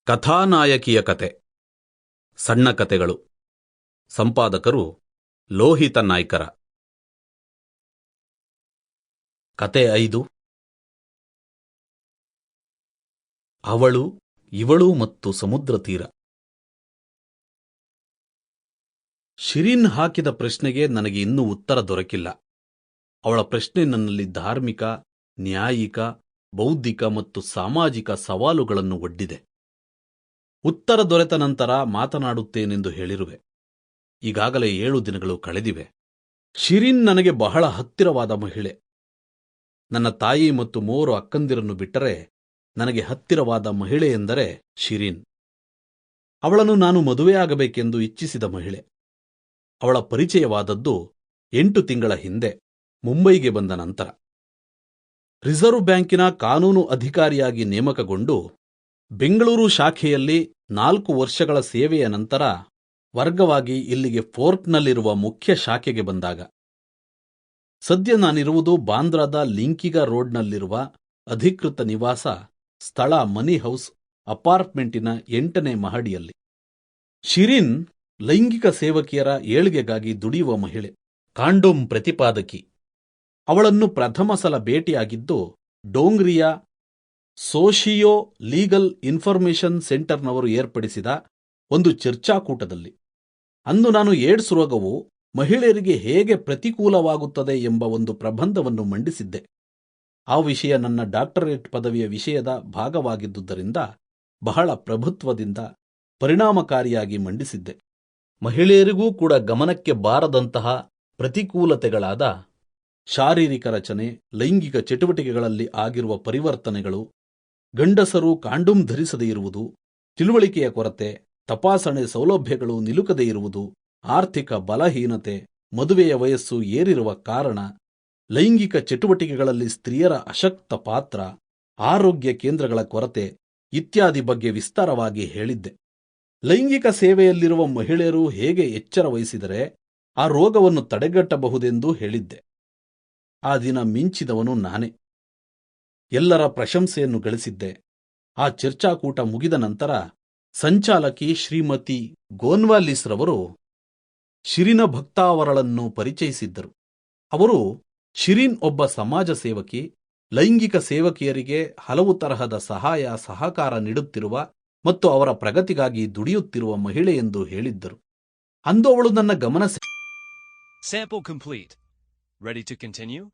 ಕಥಾನಾಯಕಿಯ ಕತೆ. ಸಣ್ಣ ಕತೆಗಳು. ಸಂಪಾದಕರು ಲೋಹಿತ ನಾಯ್ಕರ. ಕತೆ 5. ಅವಳು, ಇವಳು ಮತ್ತು ಸಮುದ್ರ ತೀರ. ಶಿರೀನ್ ಹಾಕಿದ ಪ್ರಶ್ನೆಗೆ ನನಗೆ ಇನ್ನೂ ಉತ್ತರ ದೊರಕಿಲ್ಲ. ಅವಳ ಪ್ರಶ್ನೆ ನನ್ನಲ್ಲಿ ಧಾರ್ಮಿಕ, ನ್ಯಾಯಿಕ, ಬೌದ್ಧಿಕ ಮತ್ತು ಸಾಮಾಜಿಕ ಸವಾಲುಗಳನ್ನು ಒಡ್ಡಿದೆ. ಉತ್ತರ ದೊರೆತ ನಂತರ ಮಾತನಾಡುತ್ತೇನೆಂದು ಹೇಳಿರುವೆ. ಈಗಾಗಲೇ 7 ದಿನಗಳು ಕಳೆದಿವೆ. ಶಿರೀನ್ ನನಗೆ ಬಹಳ ಹತ್ತಿರವಾದ ಮಹಿಳೆ. ನನ್ನ ತಾಯಿ ಮತ್ತು 3 ಅಕ್ಕಂದಿರನ್ನು ಬಿಟ್ಟರೆ ನನಗೆ ಹತ್ತಿರವಾದ ಮಹಿಳೆ ಎಂದರೆ ಶಿರೀನ್. ಅವಳನ್ನು ನಾನು ಮದುವೆಯಾಗಬೇಕೆಂದು ಇಚ್ಛಿಸಿದ ಮಹಿಳೆ. ಅವಳ ಪರಿಚಯವಾದದ್ದು 8 ತಿಂಗಳ ಹಿಂದೆ ಮುಂಬೈಗೆ ಬಂದ ನಂತರ. ರಿಸರ್ವ್ ಬ್ಯಾಂಕಿನ ಕಾನೂನು ಅಧಿಕಾರಿಯಾಗಿ ನೇಮಕಗೊಂಡು ಬೆಂಗಳೂರು ಶಾಖೆಯಲ್ಲಿ 4 ವರ್ಷಗಳ ಸೇವೆಯ ನಂತರ ವರ್ಗವಾಗಿ ಇಲ್ಲಿಗೆ ಫೋರ್ಟ್ನಲ್ಲಿರುವ ಮುಖ್ಯ ಶಾಖೆಗೆ ಬಂದಾಗ, ಸದ್ಯ ನಾನಿರುವುದು ಬಾಂದ್ರಾದ ಲಿಂಕಿಗಾ ರೋಡ್ನಲ್ಲಿರುವ ಅಧಿಕೃತ ನಿವಾಸ ಸ್ಥಳ ಮನಿ ಹೌಸ್ ಅಪಾರ್ಟ್ಮೆಂಟಿನ 8ನೇ ಮಹಡಿಯಲ್ಲಿ. ಶಿರೀನ್ ಲೈಂಗಿಕ ಸೇವಕಿಯರ ಏಳ್ಗೆಗಾಗಿ ದುಡಿಯುವ ಮಹಿಳೆ, ಕಾಂಡೋಮ್ ಪ್ರತಿಪಾದಕಿ. ಅವಳನ್ನು ಪ್ರಥಮ ಸಲ ಭೇಟಿಯಾಗಿದ್ದು ಡೋಂಗ್ರಿಯ ಸೋಶಿಯೋ ಲೀಗಲ್ ಇನ್ಫಾರ್ಮೇಷನ್ ಸೆಂಟರ್ನವರು ಏರ್ಪಡಿಸಿದ ಒಂದು ಚರ್ಚಾಕೂಟದಲ್ಲಿ. ಅಂದು ನಾನು ಏಡ್ಸ್ ರೋಗವು ಮಹಿಳೆಯರಿಗೆ ಹೇಗೆ ಪ್ರತಿಕೂಲವಾಗುತ್ತದೆ ಎಂಬ ಒಂದು ಪ್ರಬಂಧವನ್ನು ಮಂಡಿಸಿದ್ದೆ. ಆ ವಿಷಯ ನನ್ನ ಡಾಕ್ಟರೇಟ್ ಪದವಿಯ ವಿಷಯದ ಭಾಗವಾಗಿದ್ದುದರಿಂದ ಬಹಳ ಪ್ರಭುತ್ವದಿಂದ ಪರಿಣಾಮಕಾರಿಯಾಗಿ ಮಂಡಿಸಿದ್ದೆ. ಮಹಿಳೆಯರಿಗೂ ಕೂಡ ಗಮನಕ್ಕೆ ಬಾರದಂತಹ ಪ್ರತಿಕೂಲತೆಗಳಾದ ಶಾರೀರಿಕ ರಚನೆ, ಲೈಂಗಿಕ ಚಟುವಟಿಕೆಗಳಲ್ಲಿ ಆಗಿರುವ ಪರಿವರ್ತನೆಗಳು, ಗಂಡಸರು ಕಾಂಡೋಮ್ ಧರಿಸದೇ ಇರುವುದು, ತಿಳುವಳಿಕೆಯ ಕೊರತೆ, ತಪಾಸಣೆ ಸೌಲಭ್ಯಗಳು ನಿಲುಕದೇ ಇರುವುದು, ಆರ್ಥಿಕ ಬಲಹೀನತೆ, ಮದುವೆಯ ವಯಸ್ಸು ಏರಿರುವ ಕಾರಣ, ಲೈಂಗಿಕ ಚಟುವಟಿಕೆಗಳಲ್ಲಿ ಸ್ತ್ರೀಯರ ಅಶಕ್ತ ಪಾತ್ರ, ಆರೋಗ್ಯ ಕೇಂದ್ರಗಳ ಕೊರತೆ ಇತ್ಯಾದಿ ಬಗ್ಗೆ ವಿಸ್ತಾರವಾಗಿ ಹೇಳಿದ್ದೆ. ಲೈಂಗಿಕ ಸೇವೆಯಲ್ಲಿರುವ ಮಹಿಳೆಯರು ಹೇಗೆ ಎಚ್ಚರ ವಹಿಸಿದರೆ ಆ ರೋಗವನ್ನು ತಡೆಗಟ್ಟಬಹುದೆಂದು ಹೇಳಿದ್ದೆ. ಆ ದಿನ ಮಿಂಚಿದವನು ನಾನೇ. ಎಲ್ಲರ ಪ್ರಶಂಸೆಯನ್ನು ಗಳಿಸಿದ್ದೆ. ಆ ಚರ್ಚಾಕೂಟ ಮುಗಿದ ನಂತರ ಸಂಚಾಲಕಿ ಶ್ರೀಮತಿ ಗೋನ್ವಾಲಿಸ್ ರವರು ಶಿರೀನ ಭಕ್ತಾವರಳನ್ನು ಪರಿಚಯಿಸಿದ್ದರು. ಅವರು ಶಿರೀನ್ ಒಬ್ಬ ಸಮಾಜ ಸೇವಕಿ, ಲೈಂಗಿಕ ಸೇವಕಿಯರಿಗೆ ಹಲವು ತರಹದ ಸಹಾಯ ಸಹಕಾರ ನೀಡುತ್ತಿರುವ ಮತ್ತು ಅವರ ಪ್ರಗತಿಗಾಗಿ ದುಡಿಯುತ್ತಿರುವ ಮಹಿಳೆ ಎಂದು ಹೇಳಿದ್ದರು. ಅಂದು ಅವಳು ನನ್ನ ಗಮನ Sample complete. Ready to continue?